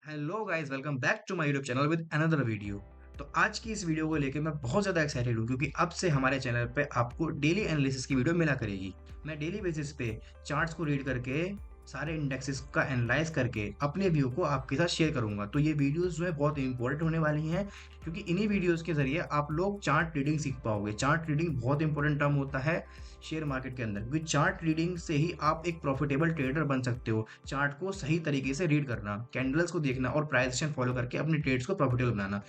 Hello guys, welcome back to my YouTube channel with another video. तो आज की इस वीडियो को लेके मैं बहुत ज़्यादा एक्साइटेड हूँ क्योंकि अब से हमारे चैनल पे आपको डेली एनालिसिस की वीडियो मिला करेगी। मैं डेली बेसिस पे चार्ट्स को रीड करके सारे इंडेक्सेस का एनालाइज करके अपने व्यू को आपके साथ शेयर करूंगा। तो ये वीडियोस जो है बहुत इंपॉर्टेंट होने वाली हैं क्योंकि इन्हीं वीडियोस के जरिए आप लोग चार्ट रीडिंग सीख पाओगे। चार्ट रीडिंग बहुत इंपॉर्टेंट टर्म होता है शेयर मार्केट के अंदर क्योंकि चार्ट रीडिंग से ही आप एक प्रॉफिटेबल ट्रेडर बन सकते हो। चार्ट को सही तरीके से रीड करना, कैंडल्स को देखना और प्राइस एक्शन फॉलो करके अपने ट्रेड्स को प्रॉफिटेबल बनाना।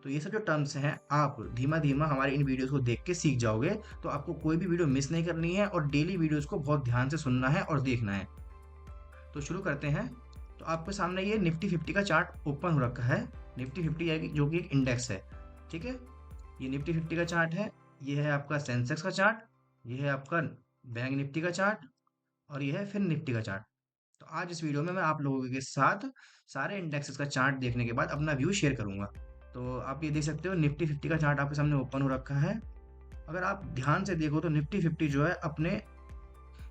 तो ये सब जो टर्म्स हैं आप धीमा धीमा हमारे इन वीडियोस को देख के सीख जाओगे। तो आपको कोई भी वीडियो मिस नहीं करनी है और डेली वीडियोस को बहुत ध्यान से सुनना है और देखना है। तो शुरू करते हैं। तो आपके सामने ये निफ्टी 50 का चार्ट ओपन हो रखा है। निफ्टी 50 है जो कि एक इंडेक्स है। ठीक है, ये निफ्टी 50 का चार्ट है। ये है आपका सेंसेक्स का चार्ट। ये है आपका बैंक निफ्टी का चार्ट और ये है फिर निफ्टी का चार्ट। तो आज इस वीडियो में मैं आप लोगों के साथ सारे इंडेक्सेस का चार्ट देखने के बाद अपना व्यू शेयर करूंगा। तो आप ये देख सकते हो निफ्टी 50 का चार्ट आपके सामने ओपन हो रखा है। अगर आप ध्यान से देखो तो निफ्टी 50 जो है अपने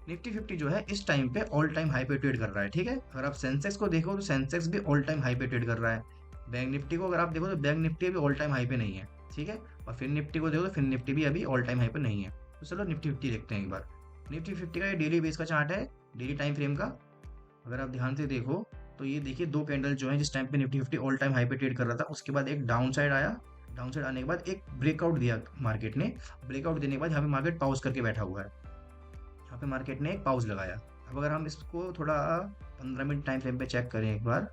निफ्टी 50 जो है इस टाइम पे ऑल टाइम हाई पे ट्रेड कर रहा है। ठीक है, अगर आप सेंसेक्स को देखो तो सेंसेक्स भी ऑल टाइम हाई पे ट्रेड कर रहा है। बैंक निफ्टी को अगर आप देखो तो बैंक निफ्टी अभी ऑल टाइम हाई पे नहीं है। ठीक है, और फिर निफ्टी को देखो तो फिर निफ्टी भी अभी ऑल टाइम हाई पे नहीं है। तो चलो निफ्टी 50 देखते हैं एक बार। निफ्टी 50 का ये डेली बेस का चार्ट है, डेली टाइम फ्रेम का। अगर आप ध्यान से देखो तो ये देखिए दो कैंडल जो है जिस टाइम पे निफ्टी 50 ऑल टाइम हाई पे ट्रेड कर रहा था उसके बाद एक डाउन साइड आया। डाउन साइड आने के बाद एक ब्रेकआउट दिया मार्केट ने। ब्रेकआउट देने के बाद यहाँ पे मार्केट पॉज करके बैठा हुआ है। यहाँ पे मार्केट ने एक पॉज लगाया। अब अगर हम इसको थोड़ा 15 मिनट टाइम फ्रेम पे चेक करें एक बार।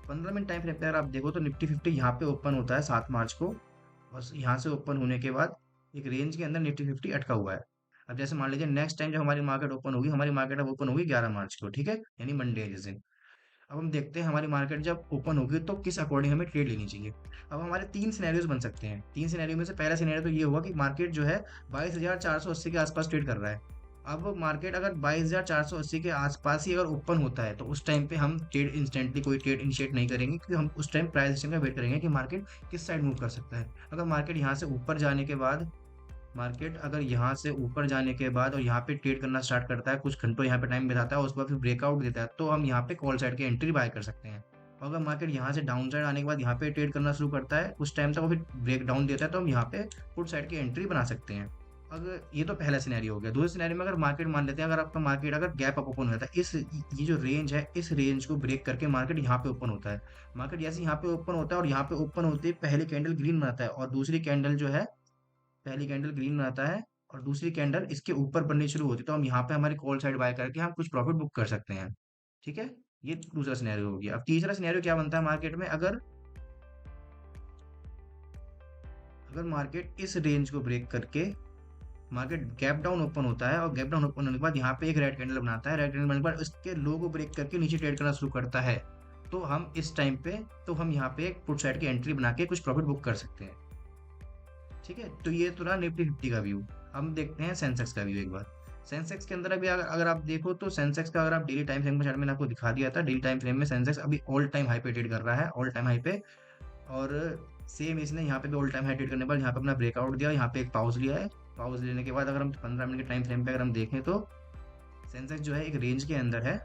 15 मिनट टाइम फ्रेम पे अगर आप देखो तो निफ्टी 50 यहाँ पे ओपन होता है 7 मार्च को। बस यहाँ से ओपन होने के बाद एक रेंज के अंदर निफ्टी 50 अटका हुआ है। अब जैसे मान लीजिए नेक्स्ट टाइम जब हमारी मार्केट ओपन होगी, हमारी मार्केट अब ओपन होगी 11 मार्च को। ठीक है, यानी मंडे है जिस दिन। अब हम देखते हैं हमारी मार्केट जब ओपन होगी तो किस अकॉर्डिंग हमें ट्रेड लेनी चाहिए। अब हमारे तीन सिनेरियोज बन सकते हैं। तीन सिनेरियो में से पहला सिनेरियो तो ये हुआ कि मार्केट जो है 22,480 के आसपास ट्रेड कर रहा है। अब मार्केट अगर 22,480 के आसपास ही अगर ओपन होता है तो उस टाइम पे हम ट्रेड इंस्टेंटली कोई ट्रेड इनिशिएट नहीं करेंगे क्योंकि हम उस टाइम प्राइस एक्शन का वेट करेंगे कि मार्केट किस साइड मूव कर सकता है। अगर मार्केट यहाँ से ऊपर जाने के बाद मार्केट अगर यहाँ से ऊपर जाने के बाद और यहाँ पे ट्रेड करना स्टार्ट करता है, कुछ घंटों यहाँ पे टाइम बिताता है, उसके बाद फिर ब्रेकआउट देता है, तो हम यहाँ पे कॉल साइड की एंट्री बाय कर सकते हैं। और अगर मार्केट यहाँ से डाउन साइड आने के बाद यहाँ पे ट्रेड करना शुरू करता है, कुछ टाइम तक वो फिर ब्रेक डाउन देता है, तो हम यहाँ पे पुट साइड की एंट्री बना सकते हैं। अगर ये तो पहला सिनेरियो हो गया। दूसरे सिनेरियो में अगर मार्केट मान लेते हैं, अगर आपका मार्केट अगर गैप अप ओपन होता है, इस ये जो रेंज है इस रेंज को ब्रेक करके मार्केट यहाँ पे ओपन होता है। मार्केट जैसे यहाँ पे ओपन होता है और यहाँ पे ओपन होते ही पहली कैंडल ग्रीन बनाता है और दूसरी कैंडल जो है पहली कैंडल ग्रीन बनाता है और दूसरी कैंडल इसके ऊपर बननी शुरू होती है, तो हम यहाँ पे हमारी कॉल साइड बाय करके हम कुछ प्रॉफिट बुक कर सकते हैं। ठीक है, ये दूसरा सिनेरियो हो गया। अब तीसरा सिनेरियो क्या बनता है मार्केट में, अगर अगर मार्केट इस रेंज को ब्रेक करके मार्केट गैप डाउन ओपन होता है और गैप डाउन ओपन होने के बाद यहाँ पे एक रेड कैंडल बनाता है। रेड कैंडल बनने के बाद इसके लो को ब्रेक करके नीचे ट्रेड करना शुरू करता है, तो हम इस टाइम पे तो हम यहाँ पे एक पुट साइड की एंट्री बना के कुछ प्रॉफिट बुक कर सकते हैं। ठीक है, तो ये तो रहा निफ्टी 50 का व्यू। हम देखते हैं सेंसेक्स का व्यू एक बार। सेंसेक्स के अंदर अभी अगर अगर आप देखो तो सेंसेक्स का अगर आप डेली टाइम फ्रेम में चार्ट मैंने आपको दिखा दिया था, डेली टाइम फ्रेम में सेंसेक्स अभी ऑल टाइम हाई पे ट्रेड कर रहा है, ऑल टाइम हाई पे। और सेम इसने यहाँ पे भी ऑल टाइम हाई ट्रेड करने के बाद यहाँ पे अपना ब्रेकआउट दिया, यहाँ पे एक पाउज लिया है। पाउज लेने के बाद अगर हम 15 मिनट के टाइम फ्रेम पे अगर हम देखें तो सेंसेक्स जो है एक रेंज के अंदर है।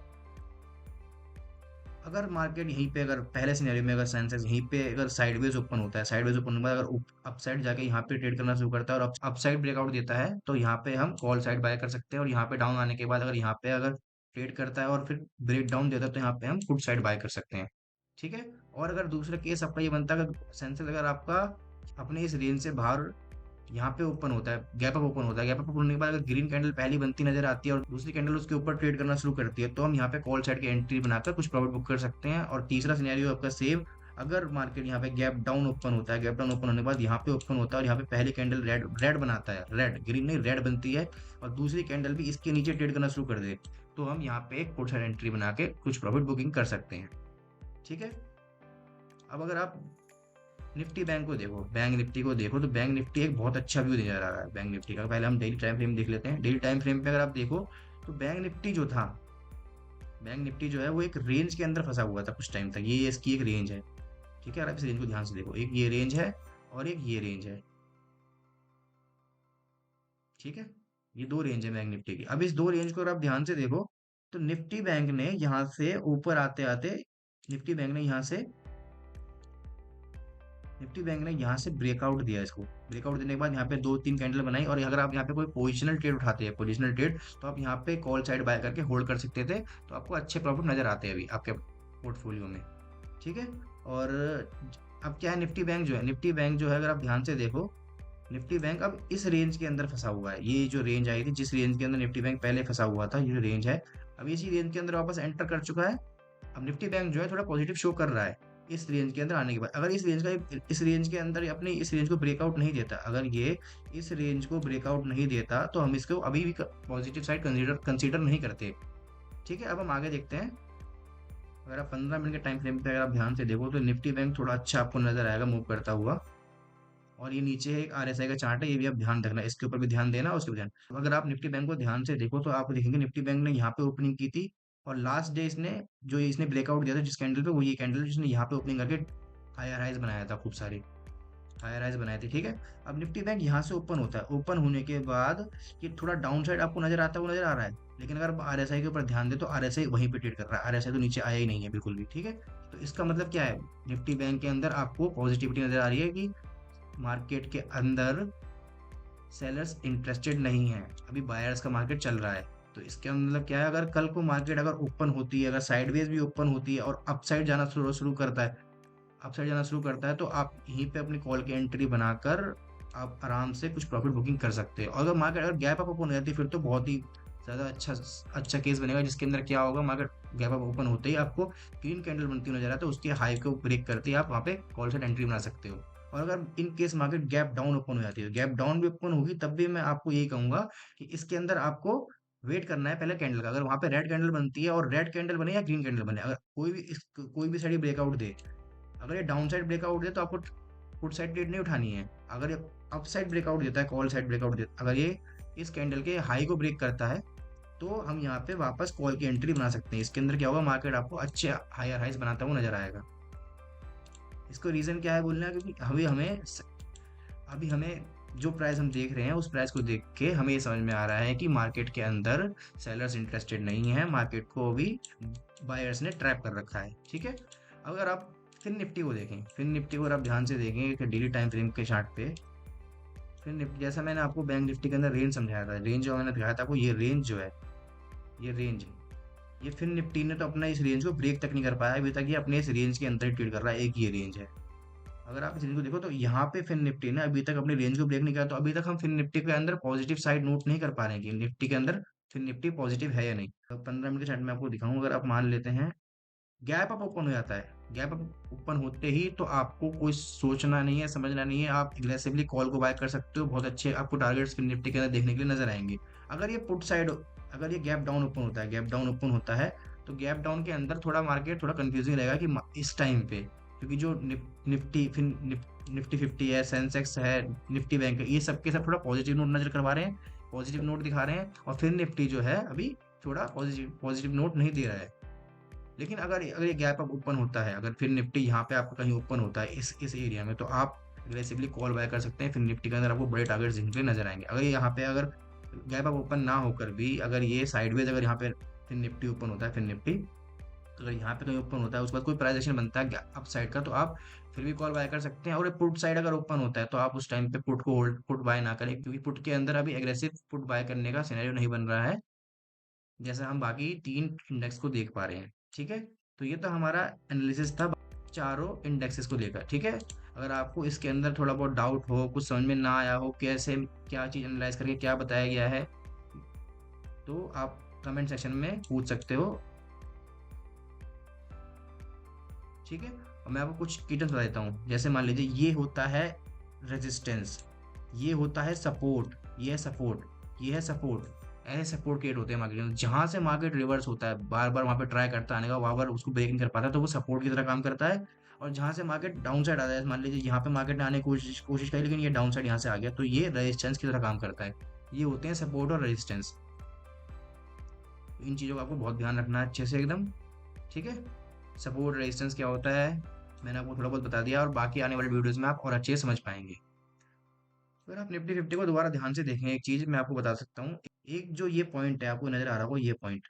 अगर मार्केट यहीं पे अगर पहले सिनेरियो में अगर सेंसेक्स यहीं पे अगर साइडवेज ओपन होता है, साइडवेज ओपन होने के बाद अगर अपसाइड जाके यहाँ पे ट्रेड करना शुरू करता है और अपसाइड ब्रेकआउट देता है, तो यहाँ पे हम कॉल साइड बाय कर सकते हैं। और यहाँ पे डाउन आने के बाद अगर यहाँ पे अगर ट्रेड करता है और फिर ब्रेक डाउन देता है तो यहाँ पे हम पुट साइड बाय कर सकते हैं। ठीक है, और अगर दूसरा केस आपका ये बनता है अगर सेंसेक्स अगर आपका अपने इस रेंज से बाहर यहाँ पे ओपन होता है, गैप अप ओपन होता है, गैप अप होने के बाद अगर ग्रीन कैंडल पहली बनती नजर आती है और दूसरी कैंडल उसके ऊपर ट्रेड करना शुरू करती है, तो हम यहाँ पे कॉल साइड की एंट्री बनाकर कुछ प्रॉफिट बुक कर सकते हैं। और तीसरा सिनेरियो आपका सेव, अगर मार्केट यहाँ पे गैप डाउन ओपन होता है, गैप डाउन ओपन होने के बाद यहाँ पे ओपन होता है और यहाँ पे पहली कैंडल रेड रेड बनाता है, रेड ग्रीन नहीं रेड बनती है, और दूसरी कैंडल भी इसके नीचे ट्रेड करना शुरू कर दे, तो हम यहाँ पे एक पुट साइड एंट्री बना के कुछ प्रॉफिट बुकिंग कर सकते हैं। ठीक है, अब अगर आप निफ्टी बैंक को देखो, बैंक निफ्टी को देखो, तो बैंक निफ्टी एक बहुत अच्छा व्यू नजर आ रहा है बैंक निफ्टी का। पहले हम डेली टाइम फ्रेम देख लेते हैं। डेली टाइम फ्रेम पे अगर आप देखो तो बैंक निफ्टी जो था, बैंक निफ्टी जो है वो एक रेंज के अंदर फंसा हुआ था कुछ टाइम तक। ये इसकी एक रेंज है। ठीक है, और आप इस रेंज को ध्यान से देखो, एक ये रेंज है और एक ये रेंज है। ठीक है, ये दो रेंज है बैंक निफ्टी की। अब इस दो रेंज को अगर आप ध्यान से देखो तो निफ्टी बैंक ने यहाँ से ऊपर आते आते निफ्टी बैंक ने यहाँ से निफ्टी बैंक ने यहाँ से ब्रेकआउट दिया इसको। ब्रेकआउट देने के बाद यहाँ पे 2-3 कैंडल बनाई, और अगर आप यहाँ पे कोई पोजिशनल ट्रेड उठाते हैं, पोजिशनल ट्रेड, तो आप यहाँ पे कॉल साइड बाय करके होल्ड कर सकते थे, तो आपको अच्छे प्रॉफिट नज़र आते हैं अभी आपके पोर्टफोलियो में। ठीक है। और अब क्या है, निफ्टी बैंक जो है अगर आप ध्यान से देखो, निफ्टी बैंक अब इस रेंज के अंदर फंसा हुआ है। ये जो रेंज आई थी, जिस रेंज के अंदर निफ्टी बैंक पहले फंसा हुआ था, ये जो रेंज है, अब इसी रेंज के अंदर वापस एंटर कर चुका है। अब निफ्टी बैंक जो है थोड़ा पॉजिटिव शो कर रहा है इस रेंज के अंदर आने के बाद। अगर इस रेंज के अंदर अपनी इस रेंज को ब्रेकआउट नहीं देता, अगर ये इस रेंज को ब्रेकआउट नहीं देता, तो हम इसको अभी भी पॉजिटिव साइड कंसीडर कंसीडर नहीं करते। ठीक है। अब हम आगे देखते हैं। अगर आप 15 मिनट के टाइम फ्रेम पे अगर आप ध्यान से देखो, तो निफ्टी बैंक थोड़ा अच्छा आपको नजर आएगा मूव करता हुआ। और ये नीचे है एक आरएसआई का चार्ट है, ये भी आप ध्यान रखना, इसके ऊपर भी ध्यान देना, उसके भी ध्यान। अगर आप निफ्टी बैंक को ध्यान से देखो, तो आप देखेंगे निफ्टी बैंक ने यहाँ पे ओपनिंग की थी, और लास्ट डे इसने ब्रेकआउट दिया था जिस कैंडल पे, वो ये कैंडल जिसने यहाँ पे ओपनिंग करके हायर हाइज बनाया था, खूब सारे हायर हाइज बनाए थे। ठीक है। अब निफ्टी बैंक यहाँ से ओपन होता है, ओपन होने के बाद ये थोड़ा डाउन साइड आपको नजर आता है, वो नजर आ रहा है। लेकिन अगर आप आरएसआई के ऊपर ध्यान दे, तो आरएसआई वहीं पे ट्रेड कर रहा है, आरएसआई तो नीचे आया ही नहीं है बिल्कुल भी। ठीक है। तो इसका मतलब क्या है, निफ्टी बैंक के अंदर आपको पॉजिटिविटी नजर आ रही है कि मार्केट के अंदर सेलर्स इंटरेस्टेड नहीं है, अभी बायर्स का मार्केट चल रहा है। तो इसके मतलब क्या है, अगर कल को मार्केट अगर ओपन होती है, अगर साइडवेज भी ओपन होती है और अपसाइड जाना शुरू शुरू करता है, अपसाइड जाना शुरू करता है, तो आप यहीं पे अपनी कॉल की एंट्री बनाकर आप आराम से कुछ प्रॉफिट बुकिंग कर सकते हो। और अगर मार्केट अगर गैप अप ओपन हो जाती है, फिर तो बहुत ही ज़्यादा अच्छा केस बनेगा, जिसके अंदर क्या होगा, मार्केट गैप अप ओपन होते ही आपको ग्रीन कैंडल बनती हुई नजर आती है, तो उसके हाई को ब्रेक करते ही आप वहाँ पे कॉल से एंट्री बना सकते हो। और अगर in case market gap down open हो जाती है, गैप डाउन भी ओपन होगी, तब भी मैं आपको यही कहूंगा कि इसके अंदर आपको वेट करना है पहले कैंडल का। अगर वहां पे रेड कैंडल बनती है, और रेड कैंडल बने या ग्रीन कैंडल बने, अगर कोई भी साइड ब्रेकआउट दे, अगर ये डाउन साइड ब्रेकआउट दे, तो आपको पुट साइड ट्रेड नहीं उठानी है। अगर ये अप साइड ब्रेकआउट देता है, कॉल साइड ब्रेकआउट देता, अगर ये इस कैंडल के हाई को ब्रेक करता है, तो हम यहाँ पे वापस कॉल की एंट्री बना सकते हैं। इसके अंदर क्या होगा, मार्केट आपको अच्छे हायर हाइज बनाता हुआ नजर आएगा। इसको रीजन क्या है बोलना है, क्योंकि अभी हमें जो प्राइस हम देख रहे हैं, उस प्राइस को देख के हमें ये समझ में आ रहा है कि मार्केट के अंदर सेलर्स इंटरेस्टेड नहीं है, मार्केट को अभी बायर्स ने ट्रैप कर रखा है। ठीक है। अगर आप फिर निफ्टी को देखें, फिर निफ्टी को अगर आप ध्यान से देखें कि डेली टाइम फ्रेम के चार्ट पे, फिर निफ्टी जैसा मैंने आपको बैंक निफ्टी के अंदर रेंज समझाया था, रेंज जो मैंने दिखाया था आपको, ये रेंज जो है, ये रेंज है, ये फिर निफ्टी ने तो अपना इस रेंज को ब्रेक तक नहीं कर पाया अभी तक, ये अपने इस रेंज के अंदर ही ट्रेड कर रहा है, एक ये रेंज है। अगर आप इस रेंज को देखो, तो यहाँ पे फिर निफ्टी ने अभी तक अपनी रेंज को ब्रेक नहीं किया, तो अभी तक हम फिर निफ्टी के अंदर पॉजिटिव साइड नोट नहीं कर पा रहे हैं कि निफ्टी के अंदर फिर निफ्टी पॉजिटिव है या नहीं। तो 15 मिनट के चार्ट में आपको दिखाऊं, अगर आप मान लेते हैं गैप अप ओपन हो जाता है, गैप अप ओपन होते ही तो आपको कोई सोचना नहीं है, समझना नहीं है, आप एग्रेसिवली कॉल को बाय कर सकते हो, बहुत अच्छे आपको टारगेट्स फिर निफ्टी के अंदर देखने के लिए नजर आएंगे। अगर ये पुट साइड, अगर ये गैप डाउन ओपन होता है, गैप डाउन ओपन होता है, तो गैप डाउन के अंदर थोड़ा मार्केट थोड़ा कंफ्यूजिंग रहेगा कि इस टाइम पे, क्योंकि जो निफ्टी फिर निफ्टी 50 है, सेंसेक्स है, निफ्टी बैंक है, ये सबके सब थोड़ा पॉजिटिव नोट नजर करवा रहे हैं, पॉजिटिव नोट दिखा रहे हैं, और फिर निफ्टी जो है अभी थोड़ा पॉजिटिव पॉजिटिव नोट नहीं दे रहा है। लेकिन अगर अगर ये गैप अप ओपन होता है, अगर फिर निफ्टी यहाँ पे आपका कहीं ओपन होता है इस एरिया में, तो आप एग्रेसिवली कॉल बाय कर सकते हैं, फिर निफ्टी के अंदर आपको बड़े टारगेट्स दिखने नजर आएंगे। अगर यहाँ पे अगर गैप अप ओपन ना होकर भी, अगर ये साइडवेज, अगर यहाँ पे फिर निफ्टी ओपन होता है, फिर निफ्टी अगर यहाँ पे कहीं ओपन होता है, उसके बाद कोई प्राइस एक्शन बनता है अप साइड का, तो आप फिर भी कॉल बाय कर सकते हैं। और पुट साइड अगर ओपन होता है, तो आप उस टाइम पे पुट को होल्ड, पुट बाय ना करें, क्योंकि पुट के अंदर अभी एग्रेसिव पुट बाय करने का सिनेरियो नहीं बन रहा है, जैसे हम बाकी 3 इंडेक्स को देख पा रहे हैं। ठीक है। तो ये तो हमारा एनालिसिस था चारों इंडेक्सेस को लेकर। ठीक है। अगर आपको इसके अंदर थोड़ा बहुत डाउट हो, कुछ समझ में ना आया हो, कैसे क्या चीज़ एनालाइज करके क्या बताया गया है, तो आप कमेंट सेक्शन में पूछ सकते हो। ठीक है। और मैं आपको कुछ कीटर्स बता देता हूँ, जैसे मान लीजिए ये होता है रेजिस्टेंस, ये होता है सपोर्ट, ये है सपोर्ट, ये है सपोर्ट। ऐसे सपोर्ट क्रिएट होते हैं मार्केट में, जहां से मार्केट रिवर्स होता है, बार बार वहां पे ट्राई करता है आने का, बार बार उसको ब्रेक नहीं कर पाता, तो वो सपोर्ट की तरह काम करता है। और जहां से मार्केट डाउन साइड आता है, मान लीजिए यहाँ पे मार्केट ने आने की कोशिश करी, लेकिन ये डाउन साइड यहाँ से आ गया, तो ये रेजिस्टेंस की तरह काम करता है। ये होते हैं सपोर्ट और रेजिस्टेंस। इन चीज़ों का आपको बहुत ध्यान रखना है अच्छे से एकदम। ठीक है। सपोर्ट रेजिस्टेंस क्या होता है, मैंने आपको थोड़ा बहुत बता दिया, और बाकी आने वाले वीडियोस में आप और अच्छे से समझ पाएंगे। अगर आप निफ्टी फिफ्टी को दोबारा ध्यान से देखें, एक चीज मैं आपको बता सकता हूँ, एक जो ये पॉइंट है आपको नजर आ रहा होगा, ये पॉइंट,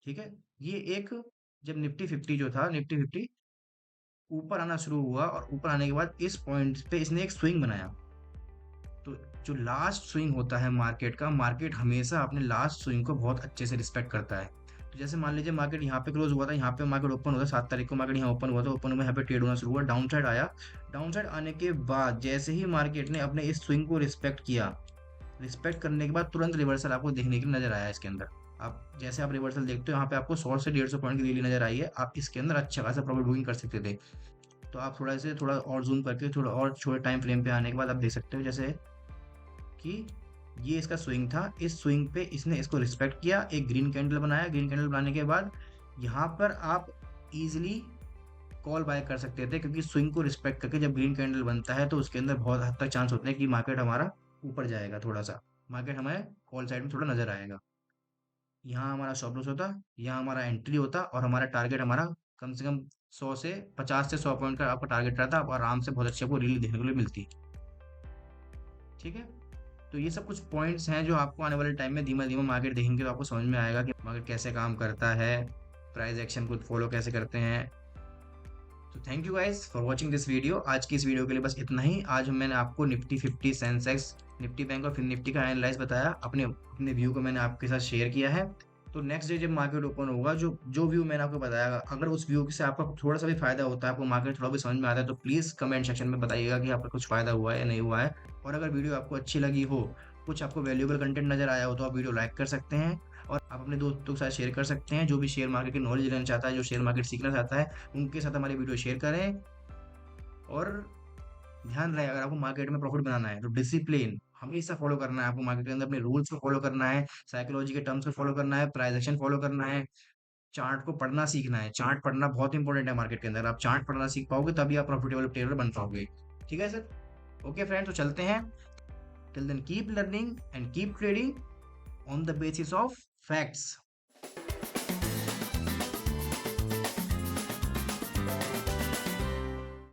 ठीक है, ये एक, जब निफ्टी 50 जो था, निफ्टी 50 ऊपर आना शुरू हुआ और ऊपर आने के बाद इस पॉइंट पे इसने एक स्विंग बनाया। तो जो लास्ट स्विंग होता है मार्केट का, मार्केट हमेशा अपने लास्ट स्विंग को बहुत अच्छे से रिस्पेक्ट करता है। तो जैसे मान लीजिए मार्केट यहाँ पे क्लोज हुआ था, यहाँ पे मार्केट ओपन हुआ था 7 तारीख को, मार्केट यहाँ ओपन हुआ था, ओपन में यहाँ पे ट्रेड होना शुरू हुआ, डाउन साइड आया। डाउन साइड आने के बाद जैसे ही मार्केट ने अपने इस स्विंग को रिस्पेक्ट किया, रिस्पेक्ट करने के बाद तुरंत रिवर्सल आपको देखने के लिए नजर आया इसके अंदर। आप जैसे आप रिवर्सल देखते हो यहाँ पे आपको 100 से 150 पॉइंट की रैली नजर आई है, आप इसके अंदर अच्छा खासा प्रॉफिट बुकिंग कर सकते थे। तो आप थोड़ा और जूम करके थोड़ा और छोटे टाइम फ्रेम पे आने के बाद आप देख सकते हो जैसे कि ये इसका स्विंग था, इस स्विंग पे इसने इसको रिस्पेक्ट किया, एक ग्रीन कैंडल बनाया। ग्रीन कैंडल बनाने के बाद यहाँ पर आप इजीली कॉल बाय कर सकते थे, क्योंकि स्विंग को रिस्पेक्ट करके जब ग्रीन कैंडल बनता है तो उसके अंदर बहुत हद तक चांस होते हैं कि मार्केट हमारा ऊपर जाएगा, थोड़ा सा मार्केट हमें कॉल साइड में थोड़ा नजर आएगा। यहाँ हमारा स्टॉप लॉस होता, यहाँ हमारा एंट्री होता और हमारा टारगेट हमारा कम से कम 50 से 100 पॉइंट का आपका टारगेट रहता, आप आराम से बहुत अच्छी आपको रील देखने को मिलती। ठीक है, तो ये सब कुछ पॉइंट्स हैं जो आपको आने वाले टाइम में धीमा धीमा मार्केट देखेंगे तो आपको समझ में आएगा कि मार्केट कैसे काम करता है, प्राइस एक्शन को फॉलो कैसे करते हैं। तो thank you guys for watching this video. आज की इस वीडियो के लिए बस इतना ही। आज मैंने आपको निफ्टी 50, सेंसेक्स, निफ्टी बैंक और फिर निफ्टी का एनालाइज बताया, अपने अपने व्यू को मैंने आपके साथ शेयर किया है। तो नेक्स्ट डे जब मार्केट ओपन होगा, जो जो व्यू मैंने आपको बताया, अगर उस व्यू से आपका थोड़ा सा भी फायदा होता है, आपको मार्केट थोड़ा भी समझ में आता है, तो प्लीज़ कमेंट सेक्शन में बताइएगा कि आपका कुछ फायदा हुआ है या नहीं हुआ है। और अगर वीडियो आपको अच्छी लगी हो, कुछ आपको वैल्यूएबल कंटेंट नजर आया हो, तो आप वीडियो लाइक कर सकते हैं और आप अपने दोस्तों के साथ शेयर कर सकते हैं। जो भी शेयर मार्केट की नॉलेज लेना चाहता है, जो शेयर मार्केट सीखना चाहता है, उनके साथ हमारी वीडियो शेयर करें। और ध्यान रहे, अगर आपको मार्केट में प्रॉफिट बनाना है तो डिसिप्लिन हमेशा फॉलो करना है, आपको मार्केट के अंदर अपने रूल्स को फॉलो करना है, साइकोलॉजी के टर्म्स को फॉलो करना है, प्राइस एक्शन फॉलो करना है, चार्ट को पढ़ना सीखना है। चार्ट पढ़ना बहुत इंपॉर्टेंट है मार्केट के अंदर, आप चार्ट पढ़ना सीख पाओगे तभी आप प्रॉफिटेबल ट्रेडर बन पाओगे। ठीक है सर, ओके फ्रेंड, तो चलते हैं। Till then keep learning and keep trading on the basis of facts.